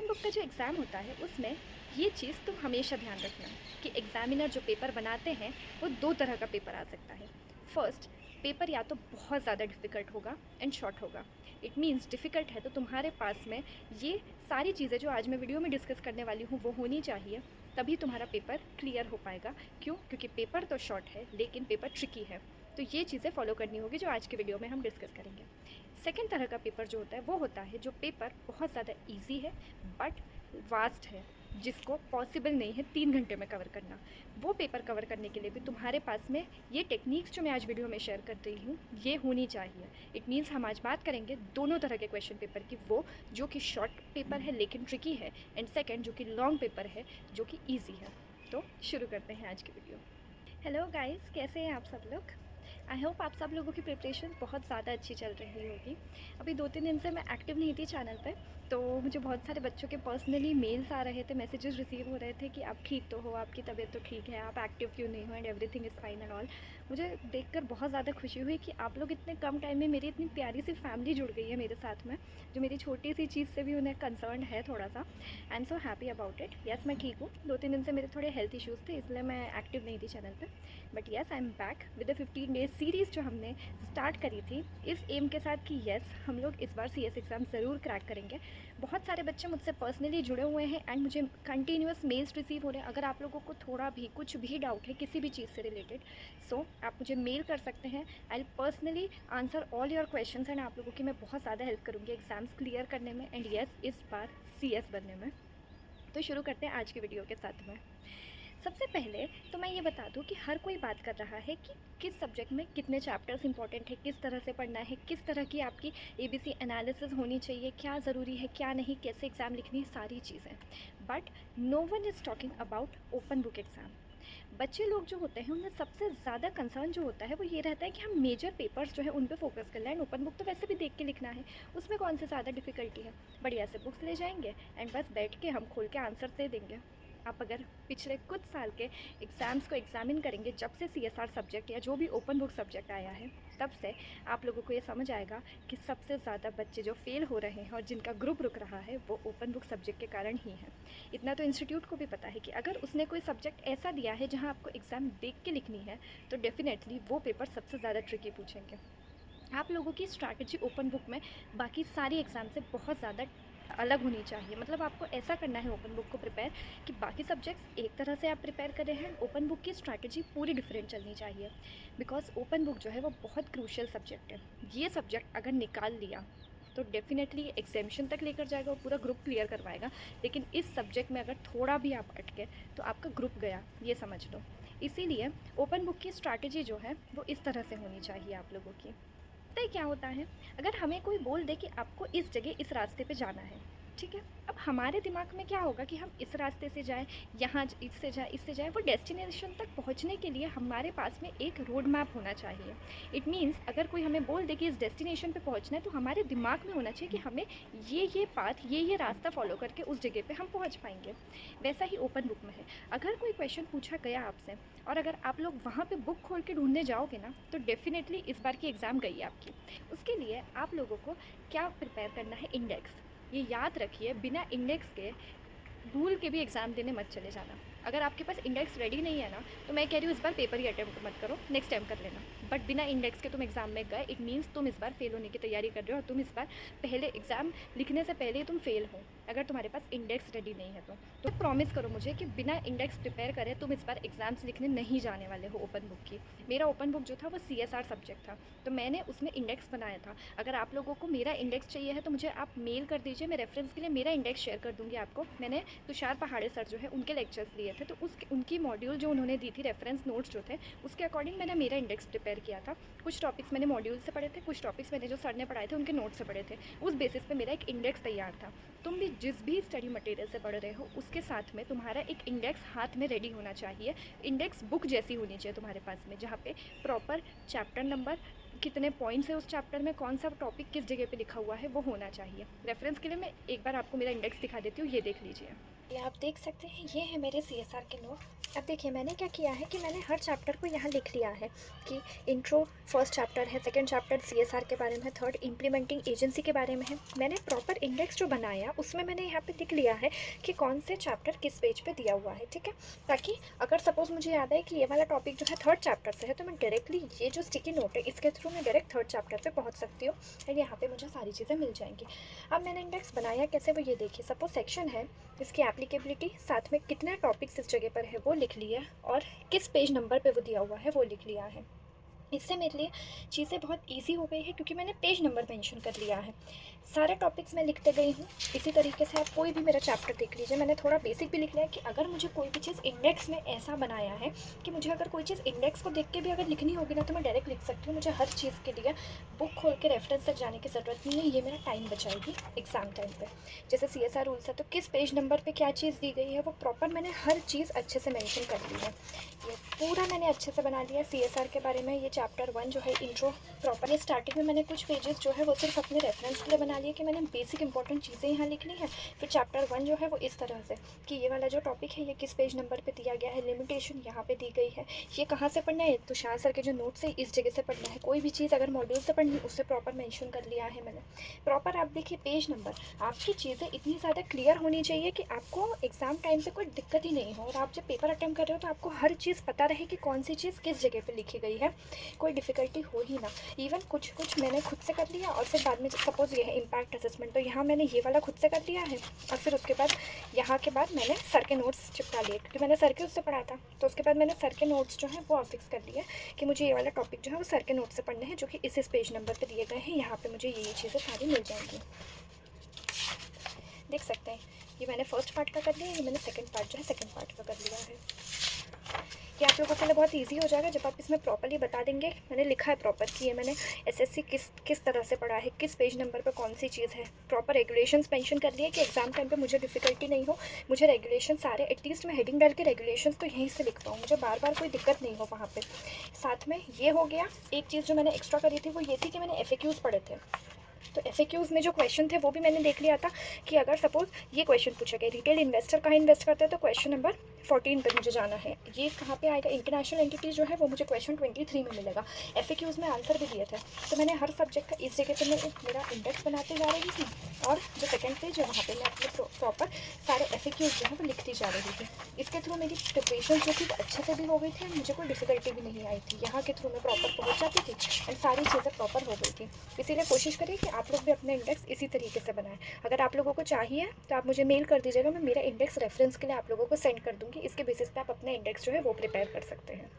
Book का जो exam होता है उसमें ये चीज़ तुम हमेशा ध्यान रखना कि एग्ज़ामिनर जो पेपर बनाते हैं वो दो तरह का पेपर आ सकता है। फर्स्ट, पेपर या तो बहुत ज़्यादा डिफ़िकल्ट होगा एंड शॉर्ट होगा। इट मीन्स डिफ़िकल्ट है तो तुम्हारे पास में ये सारी चीज़ें जो आज मैं वीडियो में डिस्कस करने वाली हूँ वो होनी चाहिए, तभी तुम्हारा पेपर क्लियर हो पाएगा। क्यों? क्योंकि पेपर तो शॉर्ट है लेकिन पेपर ट्रिकी है। तो ये चीज़ें फॉलो करनी होगी जो आज के वीडियो में हम डिस्कस करेंगे। सेकेंड तरह का पेपर जो होता है वो होता है जो पेपर बहुत ज़्यादा ईजी है बट वास्ट है, जिसको पॉसिबल नहीं है 3 घंटे में कवर करना। वो पेपर कवर करने के लिए भी तुम्हारे पास में ये टेक्निक्स जो मैं आज वीडियो में शेयर कर रही हूँ ये होनी चाहिए। इट मीन्स हम आज बात करेंगे दोनों तरह के क्वेश्चन पेपर की, वो जो कि शॉर्ट पेपर है लेकिन ट्रिकी है, एंड सेकेंड जो कि लॉन्ग पेपर है जो कि ईजी है। तो शुरू करते हैं आज की वीडियो। हेलो गाइस, कैसे हैं आप सब लोग? आई होप आप सब लोगों की प्रिपरेशन बहुत ज़्यादा अच्छी चल रही होगी। अभी 2-3 दिन से मैं एक्टिव नहीं थी चैनल पे, तो मुझे बहुत सारे बच्चों के पर्सनली मेल्स आ रहे थे, मैसेजेस रिसीव हो रहे थे कि आप ठीक तो हो, आपकी तबीयत तो ठीक है, आप एक्टिव क्यों नहीं हो and everything is fine and all. मुझे देखकर बहुत ज़्यादा खुशी हुई कि आप लोग इतने कम टाइम में मेरी इतनी प्यारी सी फैमिली जुड़ गई है मेरे साथ में, जो मेरी छोटी सी चीज़ से भी उन्हें कंसर्न है थोड़ा सा। I am so happy about it. Yes, मैं ठीक हूँ। 2-3 दिन से मेरे थोड़े हेल्थ इश्यूज़ थे इसलिए मैं एक्टिव नहीं थी चैनल पर, but yes I am back with the 15 days series जो हमने स्टार्ट करी थी इस एम के साथ कि यस हम लोग इस बार CS एग्ज़ाम ज़रूर क्रैक करेंगे। बहुत सारे बच्चे मुझसे पर्सनली जुड़े हुए हैं एंड मुझे कंटिन्यूस मेल्स रिसीव हो रहे हैं। अगर आप लोगों को थोड़ा भी कुछ भी डाउट है किसी भी चीज़ से रिलेटेड, सो आप मुझे मेल कर सकते हैं। I personally answer all your question and आप लोगों की मैं बहुत ज़्यादा हेल्प करूँगी एग्ज़ाम्स क्लियर करने में एंड यस इस बार CS बनने में। तो शुरू करते हैं आज की वीडियो के साथ में। सबसे पहले तो मैं ये बता दूं कि हर कोई बात कर रहा है कि किस सब्जेक्ट में कितने चैप्टर्स इंपॉर्टेंट है, किस तरह से पढ़ना है, किस तरह की आपकी ABC एनालिसिस होनी चाहिए, क्या ज़रूरी है क्या नहीं, कैसे एग्ज़ाम लिखनी, सारी चीज़ें। But no one is talking about open book exam. बच्चे लोग जो होते हैं उनमें सबसे ज़्यादा कंसर्न जो होता है वो ये रहता है कि हम मेजर पेपर्स जो है उन पे फोकस कर लें एंड ओपन बुक तो वैसे भी देख के लिखना है, उसमें कौन सी ज़्यादा डिफ़िकल्टी है। बढ़िया से बुक्स ले जाएंगे एंड बस बैठ के हम खोल के आंसर दे देंगे। आप अगर पिछले कुछ साल के एग्ज़ाम्स को एग्ज़ामिन करेंगे, जब से CSR सब्जेक्ट या जो भी ओपन बुक सब्जेक्ट आया है तब से आप लोगों को ये समझ आएगा कि सबसे ज़्यादा बच्चे जो फेल हो रहे हैं और जिनका ग्रुप रुक रहा है वो ओपन बुक सब्जेक्ट के कारण ही है। इतना तो इंस्टीट्यूट को भी पता है कि अगर उसने कोई सब्जेक्ट ऐसा दिया है जहाँ आपको एग्ज़ाम देख के लिखनी है तो डेफिनेटली वो पेपर सबसे ज़्यादा ट्रिकी पूछेंगे। आप लोगों की स्ट्रैटेजी ओपन बुक में बाकी सारी एग्ज़ाम से बहुत ज़्यादा अलग होनी चाहिए। मतलब आपको ऐसा करना है ओपन बुक को प्रिपेयर कि बाकी सब्जेक्ट्स एक तरह से आप प्रिपेयर करें हैं, ओपन बुक की स्ट्रैटेजी पूरी डिफरेंट चलनी चाहिए। बिकॉज ओपन बुक जो है वो बहुत क्रूशियल सब्जेक्ट है। ये सब्जेक्ट अगर निकाल लिया तो डेफिनेटली एग्जामिशन तक लेकर जाएगा और पूरा ग्रुप क्लियर करवाएगा, लेकिन इस सब्जेक्ट में अगर थोड़ा भी आप अटके तो आपका ग्रुप गया, ये समझ लो। इसीलिए ओपन बुक की स्ट्रैटेजी जो है वो इस तरह से होनी चाहिए आप लोगों की। पता है क्या होता है, अगर हमें कोई बोल दे कि आपको इस जगह इस रास्ते पे जाना है, ठीक है, अब हमारे दिमाग में क्या होगा कि हम इस रास्ते से जाएं, यहाँ इससे जाएं, इससे जाएं। वो डेस्टिनेशन तक पहुँचने के लिए हमारे पास में एक रोड मैप होना चाहिए। इट मीन्स अगर कोई हमें बोल दे कि इस डेस्टिनेशन पे पहुँचना है तो हमारे दिमाग में होना चाहिए कि हमें ये पाथ, ये रास्ता फॉलो करके उस जगह पे हम पहुँच पाएंगे। वैसा ही ओपन बुक में है। अगर कोई क्वेश्चन पूछा गया आपसे और अगर आप लोग वहाँ पे बुक खोल के ढूंढने जाओगे ना तो डेफिनेटली इस बार की एग्ज़ाम गई है आपकी। उसके लिए आप लोगों को क्या प्रिपेयर करना है, इंडेक्स। ये याद रखिए, बिना इंडेक्स के भूल के भी एग्ज़ाम देने मत चले जाना। अगर आपके पास इंडेक्स रेडी नहीं है ना तो मैं कह रही हूँ इस बार पेपर ही अटैम्प्ट मत करो, नेक्स्ट टाइम कर लेना। बट बिना इंडेक्स के तुम एग्ज़ाम में गए, इट मीन्स तुम इस बार फेल होने की तैयारी कर रहे हो और तुम इस बार पहले एग्ज़ाम लिखने से पहले ही तुम फेल हो अगर तुम्हारे पास इंडेक्स रेडी नहीं है तो प्रॉमिस करो मुझे कि बिना इंडेक्स प्रिपेयर करे तुम इस बार एग्ज़ाम्स लिखने नहीं जाने वाले हो ओपन बुक की। मेरा ओपन बुक जो था वो CSR सब्जेक्ट था तो मैंने उसमें इंडेक्स बनाया था। अगर आप लोगों को मेरा इंडेक्स चाहिए है तो मुझे आप मेल कर दीजिए, मैं रेफरेंस के लिए मेरा इंडेक्स शेयर कर दूँगी आपको। मैंने तुषार पहाड़े सर जो है उनके लेक्चर्स लिए थे तो उनकी मॉड्यूल जो उन्होंने दी थी, रेफरेंस नोट्स जो थे उसके अकॉर्डिंग मैंने मेरा इंडेक्स प्रिपेयर किया था। कुछ टॉपिक्स मैंने मॉड्यूल से पढ़े थे, कुछ टॉपिक्स मैंने जो सर ने पढ़ाए थे उनके नोट्स से पढ़े थे। उस बेसिस पे मेरा एक इंडेक्स तैयार था। तुम भी जिस भी स्टडी मटेरियल से पढ़ रहे हो उसके साथ में तुम्हारा एक इंडेक्स हाथ में रेडी होना चाहिए। इंडेक्स बुक जैसी होनी चाहिए तुम्हारे पास में, जहाँ पे प्रॉपर चैप्टर नंबर, कितने पॉइंट्स है उस चैप्टर में, कौन सा टॉपिक किस जगह पे लिखा हुआ है, वो होना चाहिए। रेफरेंस के लिए मैं एक बार आपको मेरा इंडेक्स दिखा देती हूँ, ये देख लीजिए। ये आप देख सकते हैं, ये है मेरे CSR के नोट। अब देखिए मैंने क्या किया है कि मैंने हर चैप्टर को यहाँ लिख लिया है कि इंट्रो फर्स्ट चैप्टर है, सेकंड चैप्टर CSR के बारे में है, थर्ड इम्प्लीमेंटिंग एजेंसी के बारे में है। मैंने प्रॉपर इंडेक्स जो बनाया उसमें मैंने यहाँ पे लिख लिया है कि कौन से चैप्टर किस पेज पे दिया हुआ है, ठीक है। ताकि अगर सपोज़ मुझे याद है कि ये वाला टॉपिक जो है थर्ड चैप्टर से है, तो मैं डायरेक्टली ये जो स्टिकी नोट है इसके थ्रू मैं डायरेक्ट थर्ड चैप्टर पर पहुँच सकती हूँ और यहाँ पर मुझे सारी चीज़ें मिल जाएंगी। अब मैंने इंडेक्स बनाया कैसे, वो ये देखिए। सपोज सेक्शन है, इसकी एप्लीकेबिलिटी, साथ में कितने टॉपिक्स इस जगह पर है वो लिख लिया और किस पेज नंबर पे वो दिया हुआ है वो लिख लिया है। इससे मेरे लिए चीज़ें बहुत इजी हो गई है क्योंकि मैंने पेज नंबर मेंशन कर लिया है। सारे टॉपिक्स मैं लिखते गई हूँ। इसी तरीके से आप कोई भी मेरा चैप्टर देख लीजिए, मैंने थोड़ा बेसिक भी लिख लिया है कि अगर मुझे कोई भी चीज़ इंडेक्स में ऐसा बनाया है कि मुझे अगर कोई चीज़ इंडेक्स को देख के भी अगर लिखनी होगी ना, तो मैं डायरेक्ट लिख सकती हूँ। मुझे हर चीज़ के लिए बुक खोल के रेफरेंस तक जाने की ज़रूरत नहीं है। ये मेरा टाइम बचाएगी एग्ज़ाम टाइम पर। जैसे CSR रूल्स है, तो किस पेज नंबर पर क्या चीज़ दी गई है वो प्रॉपर मैंने हर चीज़ अच्छे से मैंशन कर ली है। ये पूरा मैंने अच्छे से बना लिया CSR के बारे में। ये चैप्टर 1 जो है इंट्रो, प्रॉपर स्टार्टिंग में मैंने कुछ पेजेस जो है वो सिर्फ अपने रेफरेंस के लिए बना लिए कि मैंने बेसिक इंपॉर्टेंट चीज़ें यहाँ लिखनी है। फिर चैप्टर 1 जो है वो इस तरह से कि ये वाला जो टॉपिक है ये किस पेज नंबर पे दिया गया है, लिमिटेशन यहाँ पे दी गई है, ये कहाँ से पढ़ना है, तुषार सर के जो नोट्स है इस जगह से पढ़ना है। कोई भी चीज़ अगर मॉड्यूल से पढ़नी है उससे प्रॉपर मेंशन कर लिया है मैंने। प्रॉपर आप देखिए पेज नंबर, आपकी चीज़ें इतनी ज़्यादा क्लियर होनी चाहिए कि आपको एग्ज़ाम टाइम पे कोई दिक्कत ही नहीं हो, और आप जब पेपर अटेम्प्ट कर रहे हो तो आपको हर चीज़ पता रहे कि कौन सी चीज़ किस जगह पे लिखी गई है, कोई डिफ़िकल्टी हो ही ना। इवन कुछ मैंने खुद से कर लिया और फिर बाद में सपोज़ ये है इम्पैक्ट असेसमेंट, तो यहाँ मैंने ये वाला खुद से कर लिया है और फिर उसके बाद यहाँ के बाद मैंने सर के नोट्स चिपका लिए क्योंकि मैंने सर के उससे पढ़ा था। तो उसके बाद मैंने सर के नोट्स जो हैं वो अफिक्स कर लिए कि मुझे ये वाला टॉपिक जो है वो सर के नोट्स से पढ़ने हैं, जो कि इस पेज नंबर पर दिए गए हैं। यहाँ पर मुझे ये चीज़ें सारी मिल जाएंगी, देख सकते हैं। ये मैंने फर्स्ट पार्ट का कर लिया, ये मैंने सेकंड पार्ट जो है सेकंड पार्ट का कर लिया है। ये आप लोगों के लिए बहुत इजी हो जाएगा जब आप इसमें प्रॉपर्ली बता देंगे। मैंने लिखा है प्रॉपर कि ये मैंने SSC किस तरह से पढ़ा है, किस पेज नंबर पर कौन सी चीज़ है। प्रॉपर रेगुलेशंस मेंशन कर लिए कि एग्जाम टाइम पे मुझे डिफ़िकल्टी नहीं हो, मुझे रेगुलेशन सारे एटलीस्ट मैं हेडिंग डाल के रेगुलेशंस तो यहीं से लिख पाऊँ, मुझे बार बार कोई दिक्कत नहीं हो वहाँ पर। साथ में ये हो गया। एक चीज़ जो मैंने एक्स्ट्रा करी थी वो ये थी कि मैंने FAQs पढ़े थे, तो FAQs में जो क्वेश्चन थे वो भी मैंने देख लिया था कि अगर सपोज़ ये क्वेश्चन पूछा गया रिटेल इन्वेस्टर कहाँ इन्वेस्ट करते हैं, तो क्वेश्चन नंबर 14 पे मुझे जाना है। ये कहाँ पे आएगा, इंटरनेशनल एंटिटी जो है वो मुझे क्वेश्चन 23 में मिलेगा। FAQs में आंसर भी दिए थे, तो मैंने हर सब्जेक्ट का इस जगह पे मैं मेरा इंडेक्स बनाते जा रही थी और जो सेकंड पेज है वहाँ पे मैं अपने प्रॉपर सारे FAQs जो है वो लिखती जा रही थी। इसके थ्रू मेरी प्रिपरेशन जो थी वो अच्छे से भी हो गई थी, मुझे कोई डिफ़िकल्टी भी नहीं आई थी। यहाँ के थ्रू मैं प्रॉपर पहुँच जाती थी एंड सारी चीज़ें प्रॉपर हो गई थी। इसीलिए कोशिश करिए कि आप लोग भी अपने इंडेक्स इसी तरीके से बनाएं। अगर आप लोगों को चाहिए तो आप मुझे मेल कर दीजिएगा, मैं मेरा इंडेक्स रेफरेंस के लिए आप लोगों को सेंड कर दूँगी। इसके बेसिस पे आप अपने इंडेक्स जो है वो प्रिपेयर कर सकते हैं।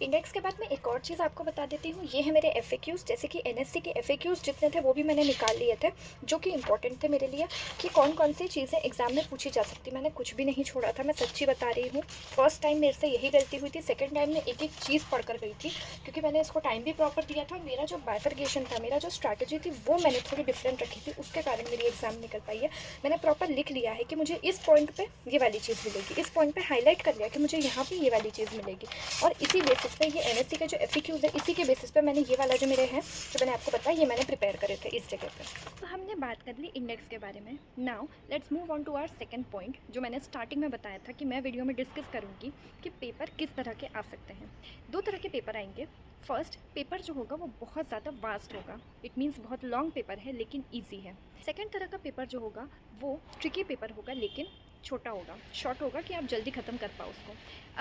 इंडेक्स के बाद मैं एक और चीज़ आपको बता देती हूँ। ये है मेरे FAQs, जैसे कि NSC के FAQs जितने थे वो भी मैंने निकाल लिए थे, जो कि इंपॉर्टेंट थे मेरे लिए कि कौन कौन सी चीज़ें एग्जाम में पूछी जा सकती। मैंने कुछ भी नहीं छोड़ा था, मैं सच्ची बता रही हूँ। फर्स्ट टाइम मेरे से यही गलती हुई थी, सेकेंड टाइम में एक एक चीज़ पढ़ कर गई थी क्योंकि मैंने इसको टाइम भी प्रॉपर दिया था। मेरा जो बाइफर्केशन था, मेरा जो स्ट्रैटेजी थी वो मैंने थोड़ी डिफरेंट रखी थी, उसके कारण मेरी एग्जाम निकल पाई है। मैंने प्रॉपर लिख लिया है कि मुझे इस पॉइंट पर ये वाली चीज़ मिलेगी, इस पॉइंट पर हाईलाइट कर लिया कि मुझे यहाँ पर ये वाली चीज़ मिलेगी, और इसी बेसिस पे ये NSC के जो FAQs है इसी के बेसिस पे मैंने ये वाला जो मेरे हैं जो मैंने आपको बताया ये मैंने प्रिपेयर करे थे इस जगह पे। तो हमने बात कर ली इंडेक्स के बारे में। Now let's move on to our second point, जो मैंने स्टार्टिंग में बताया था कि मैं वीडियो में डिस्कस करूँगी कि पेपर किस तरह के आ सकते हैं। दो तरह के पेपर आएंगे। फर्स्ट पेपर जो होगा वो बहुत ज़्यादा वास्ट होगा, इट मीन्स बहुत लॉन्ग पेपर है लेकिन ईजी है। सेकेंड तरह का पेपर जो होगा वो ट्रिकी पेपर होगा लेकिन छोटा होगा, शॉर्ट होगा कि आप जल्दी ख़त्म कर पाओ उसको।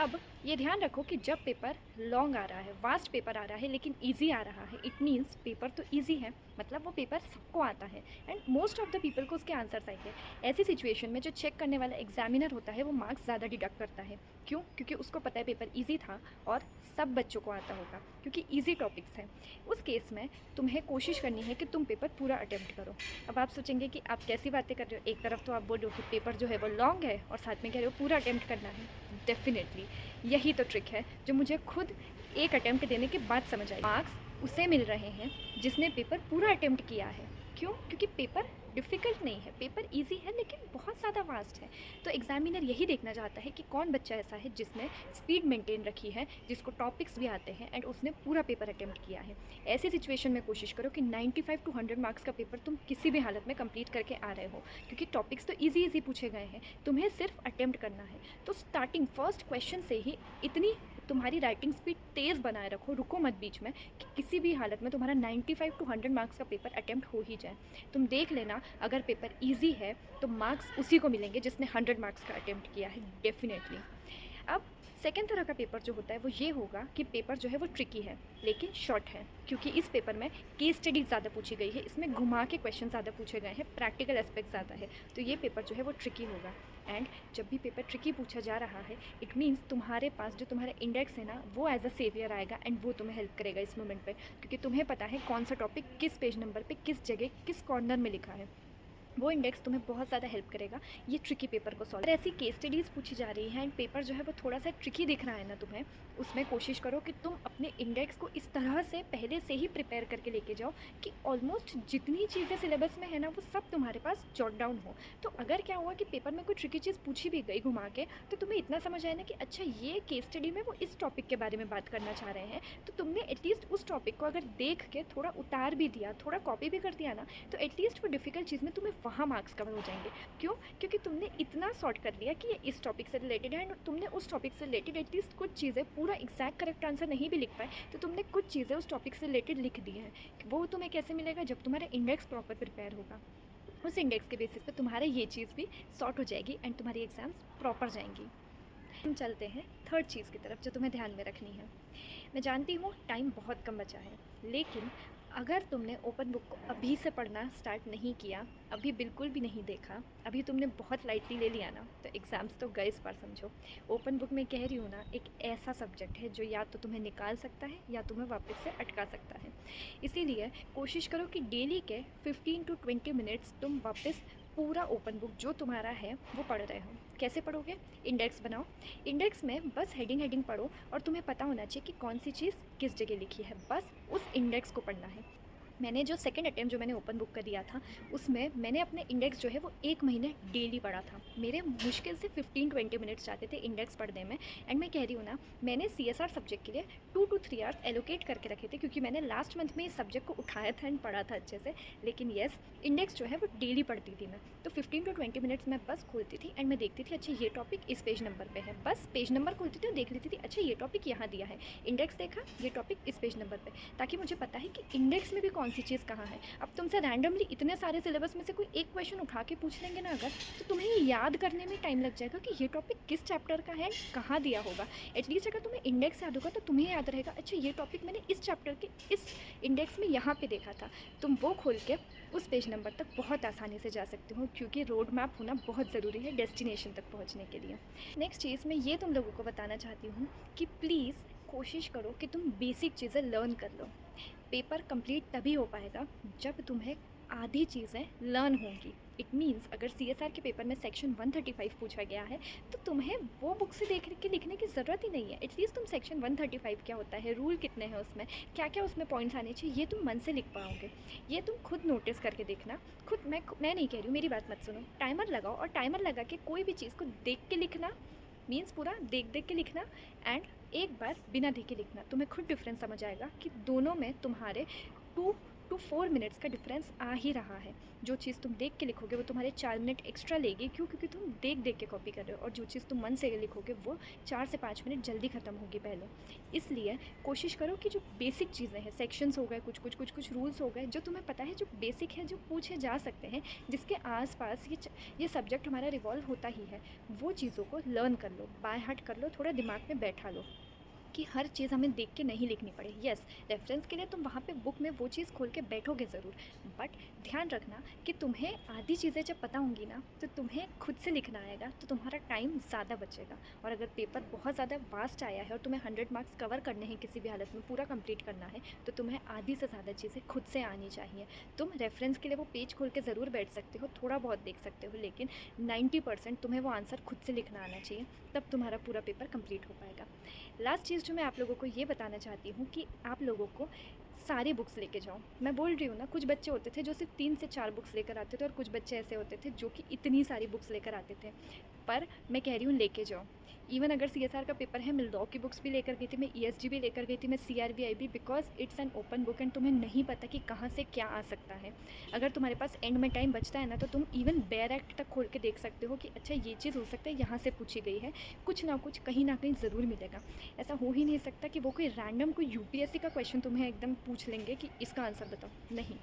अब ये ध्यान रखो कि जब पेपर लॉन्ग आ रहा है, वास्ट पेपर आ रहा है लेकिन इजी आ रहा है, इट मीन्स पेपर तो इजी है, मतलब वो पेपर सबको आता है and most of the people को उसके आंसर्स आएंगे। ऐसी सिचुएशन में जो चेक करने वाला एग्जामिनर होता है वो मार्क्स ज़्यादा डिडक्ट करता है। क्यों? क्योंकि उसको पता है पेपर ईजी था और सब बच्चों को आता होगा क्योंकि ईजी टॉपिक्स हैं। उस केस में तुम्हें कोशिश करनी है कि तुम पेपर पूरा अटेम्प्ट करो। अब आप सोचेंगे कि आप कैसी बातें कर रहे हो, एक तरफ तो आप बोलो कि पेपर जो है वो लॉन्ग है और साथ में कह रहे हो पूरा अटेम्प्ट करना है। डेफिनेटली यही तो ट्रिक है जो मुझे खुद एक अटेम्प्ट देने के बाद समझ आई। मार्क्स उसे मिल रहे हैं जिसने पेपर पूरा अटेम्प्ट किया है। क्यों? क्योंकि पेपर डिफ़िकल्ट नहीं है, पेपर ईज़ी है लेकिन बहुत ज़्यादा वास्ट है। तो एग्ज़ामिनर यही देखना चाहता है कि कौन बच्चा ऐसा है जिसने स्पीड मेंटेन रखी है, जिसको टॉपिक्स भी आते हैं एंड उसने पूरा पेपर अटेम्प्ट किया है। ऐसी सिचुएशन में कोशिश करो कि 95 टू 100 मार्क्स का पेपर तुम किसी भी हालत में कंप्लीट करके आ रहे हो, क्योंकि टॉपिक्स तो ईज़ी पूछे गए हैं, तुम्हें सिर्फ अटेम्प्ट करना है। तो स्टार्टिंग फर्स्ट क्वेश्चन से ही इतनी तुम्हारी राइटिंग स्पीड तेज़ बनाए रखो, रुको मत बीच में, कि किसी भी हालत में तुम्हारा 95 टू 100 मार्क्स का पेपर अटेम्प्ट हो ही जाए। तुम देख लेना, अगर पेपर ईजी है तो मार्क्स उसी को मिलेंगे जिसने 100 मार्क्स का अटेम्प्ट किया है, डेफिनेटली। अब सेकेंड तरह का पेपर जो होता है वो ये होगा कि पेपर जो है वो ट्रिकी है लेकिन शॉर्ट है, क्योंकि इस पेपर में केस स्टडी ज़्यादा पूछी गई है, इसमें घुमा के क्वेश्चन ज़्यादा पूछे गए हैं, प्रैक्टिकल एस्पेक्ट ज़्यादा है, तो ये पेपर जो है वो ट्रिकी होगा। एंड जब भी पेपर ट्रिकी पूछा जा रहा है, इट मीन्स तुम्हारे पास जो तुम्हारा इंडेक्स है ना, वो एज अ सेवियर आएगा एंड वो तुम्हें हेल्प करेगा इस मोमेंट पे, क्योंकि तुम्हें पता है कौन सा टॉपिक किस पेज नंबर पे किस जगह किस कॉर्नर में लिखा है। वो इंडेक्स तुम्हें बहुत ज़्यादा हेल्प करेगा ये ट्रिकी पेपर को सॉल्व। ऐसी केस स्टडीज़ पूछी जा रही हैं एंड पेपर जो है वो थोड़ा सा ट्रिकी दिख रहा है ना तुम्हें, उसमें कोशिश करो कि तुम अपने इंडेक्स को इस तरह से पहले से ही प्रिपेयर करके लेके जाओ कि ऑलमोस्ट जितनी चीज़ें सिलेबस में है ना वो सब तुम्हारे पास जॉट डाउन हो। तो अगर क्या हुआ कि पेपर में कोई ट्रिकी चीज़ पूछी भी गई घुमा के, तो तुम्हें इतना समझ आए ना कि अच्छा ये केस स्टडी में वो इस टॉपिक के बारे में बात करना चाह रहे हैं, तो तुमने एटलीस्ट उस टॉपिक को अगर देख के थोड़ा उतार भी दिया, थोड़ा कॉपी भी कर दिया ना, तो एटलीस्ट वो डिफ़िकल्ट चीज़ में तुम्हें वहाँ मार्क्स कवर हो जाएंगे। क्यों? क्योंकि तुमने इतना सॉर्ट कर लिया कि ये इस टॉपिक से रिलेटेड है एंड तुमने उस टॉपिक से रिलेटेड एटलीस्ट कुछ चीज़ें, पूरा एग्जैक्ट करेक्ट आंसर नहीं भी लिख पाए तो तुमने कुछ चीज़ें उस टॉपिक से रिलेटेड लिख दी हैं। वो तुम्हें कैसे मिलेगा? जब तुम्हारा इंडेक्स प्रॉपर प्रिपेयर होगा, उस इंडेक्स के बेसिस पे तुम्हारा ये चीज़ भी सॉर्ट हो जाएगी एंड तुम्हारी एग्ज़ाम्स प्रॉपर जाएंगी। हम चलते हैं थर्ड चीज़ की तरफ जो तुम्हें ध्यान में रखनी है। मैं जानती हूँ टाइम बहुत कम बचा है, लेकिन अगर तुमने ओपन बुक को अभी से पढ़ना स्टार्ट नहीं किया, अभी बिल्कुल भी नहीं देखा, अभी तुमने बहुत लाइटली ले लिया ना, तो एग्ज़ाम्स तो गए इस बार समझो। ओपन बुक में कह रही हूँ ना, एक ऐसा सब्जेक्ट है जो या तो तुम्हें निकाल सकता है या तुम्हें वापस से अटका सकता है। इसीलिए कोशिश करो कि डेली के 15 टू 20 मिनट्स तुम वापस पूरा ओपन बुक जो तुम्हारा है वो पढ़ रहे हो। कैसे पढ़ोगे? इंडेक्स बनाओ, इंडेक्स में बस हेडिंग पढ़ो और तुम्हें पता होना चाहिए कि कौन सी चीज़ किस जगह लिखी है, बस उस इंडेक्स को पढ़ना है। मैंने जो सेकंड अटेम्प्ट जो मैंने ओपन बुक का दिया था, उसमें मैंने अपने इंडेक्स जो है वो 1 महीने डेली पढ़ा था। मेरे मुश्किल से 15-20 मिनट्स जाते थे इंडेक्स पढ़ने में। एंड मैं कह रही हूँ ना, मैंने CSR सब्जेक्ट के लिए 2 टू 3 आवर्स एलोकेट करके रखे थे, क्योंकि मैंने लास्ट मंथ में इस सब्जेक्ट को उठाया था एंड पढ़ा था अच्छे से। लेकिन येस, इंडेक्स जो है वो डेली पढ़ती थी मैं। तो 15 टू 20 मिनट्स मैं बस खोलती थी एंड मैं देखती थी अच्छा ये टॉपिक इस पेज नंबर पर है, बस पेज नंबर खोलती थी और देख लेती थी अच्छा ये टॉपिक यहाँ दिया है, इंडेक्स देखा, ये टॉपिक इस पेज नंबर पर, ताकि मुझे पता है कि इंडेक्स में भी कौन सी चीज़ कहाँ है। अब तुमसे रैंडमली इतने सारे सिलेबस में से कोई एक क्वेश्चन उठा के पूछ लेंगे ना अगर, तो तुम्हें ये याद करने में टाइम लग जाएगा कि ये टॉपिक किस चैप्टर का है, कहाँ दिया होगा। एटलीस्ट अगर तुम्हें इंडेक्स याद होगा तो तुम्हें याद रहेगा अच्छा ये टॉपिक मैंने इस चैप्टर के इस इंडेक्स में यहाँ पे देखा था। तुम वो खोल के उस पेज नंबर तक बहुत आसानी से जा सकते हो, क्योंकि रोड मैप होना बहुत ज़रूरी है डेस्टिनेशन तक पहुँचने के लिए। नेक्स्ट चीज़ मैं ये तुम लोगों को बताना चाहती हूँ कि प्लीज़ कोशिश करो कि तुम बेसिक चीज़ें लर्न कर लो। पेपर कंप्लीट तभी हो पाएगा जब तुम्हें आधी चीज़ें लर्न होंगी। इट मीन्स अगर CSR के पेपर में सेक्शन 135 पूछा गया है, तो तुम्हें वो बुक से देख के लिखने की ज़रूरत ही नहीं है। एटलीस्ट तुम सेक्शन 135 क्या होता है, रूल कितने हैं उसमें, क्या क्या उसमें पॉइंट्स आने चाहिए, ये तुम मन से लिख पाओगे। ये तुम खुद नोटिस करके देखना। खुद मैं नहीं कह रही हूँ, मेरी बात मत सुनो, टाइमर लगाओ और टाइमर लगा के कोई भी चीज़ को देख के लिखना, मीन्स पूरा देख देख के लिखना एंड एक बार बिना देखे लिखना। तुम्हें खुद डिफरेंस समझ आएगा कि दोनों में तुम्हारे 2 to 4 मिनट्स का डिफरेंस आ ही रहा है। जो चीज़ तुम देख के लिखोगे वो तुम्हारे 4 मिनट एक्स्ट्रा लेगी, क्यों? क्योंकि तुम देख देख के कॉपी कर रहे हो, और जो चीज़ तुम मन से लिखोगे वो 4 से 5 मिनट जल्दी ख़त्म होगी पहले। इसलिए कोशिश करो कि जो बेसिक चीज़ें हैं, सेक्शंस हो गए, कुछ रूल्स हो गए, जो तुम्हें पता है जो बेसिक है, जो पूछे जा सकते हैं, जिसके आसपास ये सब्जेक्ट हमारा रिवॉल्व होता ही है, वो चीज़ों को लर्न कर लो, बाय हार्ट कर लो, थोड़ा दिमाग में बैठा लो कि हर चीज़ हमें देख के नहीं लिखनी पड़े। यस, रेफरेंस के लिए तुम वहाँ पे बुक में वो चीज़ खोल के बैठोगे ज़रूर, बट ध्यान रखना कि तुम्हें आधी चीज़ें जब पता होंगी ना, तो तुम्हें खुद से लिखना आएगा, तो तुम्हारा टाइम ज़्यादा बचेगा। और अगर पेपर बहुत ज़्यादा वास्ट आया है और तुम्हें 100 मार्क्स कवर करने हैं, किसी भी हालत में पूरा कंप्लीट करना है, तो तुम्हें आधी से ज़्यादा चीज़ें खुद से आनी चाहिए। तुम रेफरेंस के लिए वो पेज खोल के ज़रूर बैठ सकते हो, थोड़ा बहुत देख सकते हो, लेकिन 90% तुम्हें वो आंसर खुद से लिखना आना चाहिए, तब तुम्हारा पूरा पेपर कंप्लीट हो पाएगा। लास्ट चीज़ जो मैं आप लोगों को ये बताना चाहती हूँ कि आप लोगों को सारी बुक्स लेके जाओ। मैं बोल रही हूँ ना, कुछ बच्चे होते थे जो सिर्फ 3 से 4 बुक्स लेकर आते थे और कुछ बच्चे ऐसे होते थे जो कि इतनी सारी बुक्स लेकर आते थे। पर मैं कह रही हूँ लेके जाओ। इवन अगर सीएसआर का पेपर है, मैं लॉ की बुक्स भी लेकर गई थी, मैं ईएसजी भी लेकर गई थी, मैं सीआरबीआई भी, because it's an open book and तुम्हें नहीं पता कि कहाँ से क्या आ सकता है। अगर तुम्हारे पास एंड में टाइम बचता है ना, तो तुम इवन बेयर एक्ट तक खोल के देख सकते हो कि अच्छा ये चीज़ हो सकता है यहाँ से पूछी गई है, कुछ ना कुछ कहीं ना कहीं ज़रूर मिलेगा। ऐसा हो ही नहीं सकता कि वो कोई रैंडम कोई यूपीएससी का क्वेश्चन तुम्हें एकदम पूछ लेंगे कि इसका आंसर बताओ। नहीं,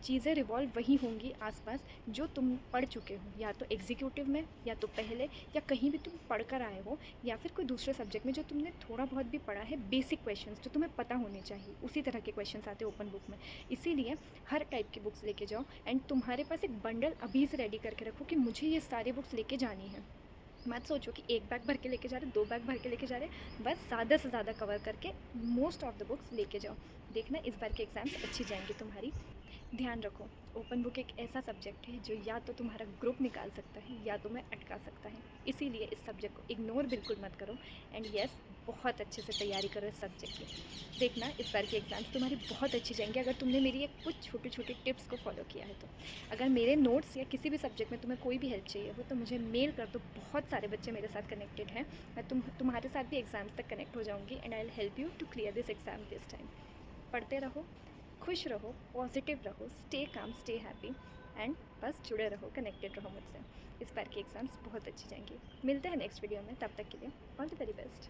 चीज़ें रिवॉल्व वही होंगी आसपास जो तुम पढ़ चुके हो, या तो एग्जीक्यूटिव में, या तो पहले, या कहीं भी तुम पढ़ कर आए हो, या फिर कोई दूसरे सब्जेक्ट में जो तुमने थोड़ा बहुत भी पढ़ा है। बेसिक क्वेश्चंस जो तुम्हें पता होने चाहिए, उसी तरह के क्वेश्चंस आते हैं ओपन बुक में। इसीलिए हर टाइप की बुक्स लेके जाओ एंड तुम्हारे पास एक बंडल अभी से रेडी करके रखो कि मुझे ये सारी बुक्स लेके जानी है। मत सोचो कि एक बैग भर के लेके जा रहे, 2 बैग भर के लेके जा रहे, बस ज़्यादा से ज़्यादा कवर करके मोस्ट ऑफ द बुक्स लेके जाओ। देखना इस बार के एग्ज़ाम्स अच्छी जाएंगी तुम्हारी। ध्यान रखो, ओपन बुक एक ऐसा सब्जेक्ट है जो या तो तुम्हारा ग्रुप निकाल सकता है या तुम्हें अटका सकता है। इसीलिए इस सब्जेक्ट को इग्नोर बिल्कुल मत करो एंड यस, बहुत अच्छे से तैयारी करो इस सब्जेक्ट की। देखना इस बार की एग्ज़ाम्स तुम्हारी बहुत अच्छी जाएंगी अगर तुमने मेरी एक कुछ छोटी छोटी टिप्स को फॉलो किया है तो। अगर मेरे नोट्स या किसी भी सब्जेक्ट में तुम्हें कोई भी हेल्प चाहिए हो तो मुझे मेल कर दो। बहुत सारे बच्चे मेरे साथ कनेक्टेड हैं, मैं तुम्हारे साथ भी एग्ज़ाम्स तक कनेक्ट हो जाऊँगी and I will help you to clear this exam this time. पढ़ते रहो, खुश रहो, पॉजिटिव रहो, stay calm, stay happy and बस जुड़े रहो, कनेक्टेड रहो मुझसे। इस बार की एग्ज़ाम्स बहुत अच्छी जाएंगी। मिलते हैं नेक्स्ट वीडियो में, तब तक के लिए ऑल द वेरी बेस्ट।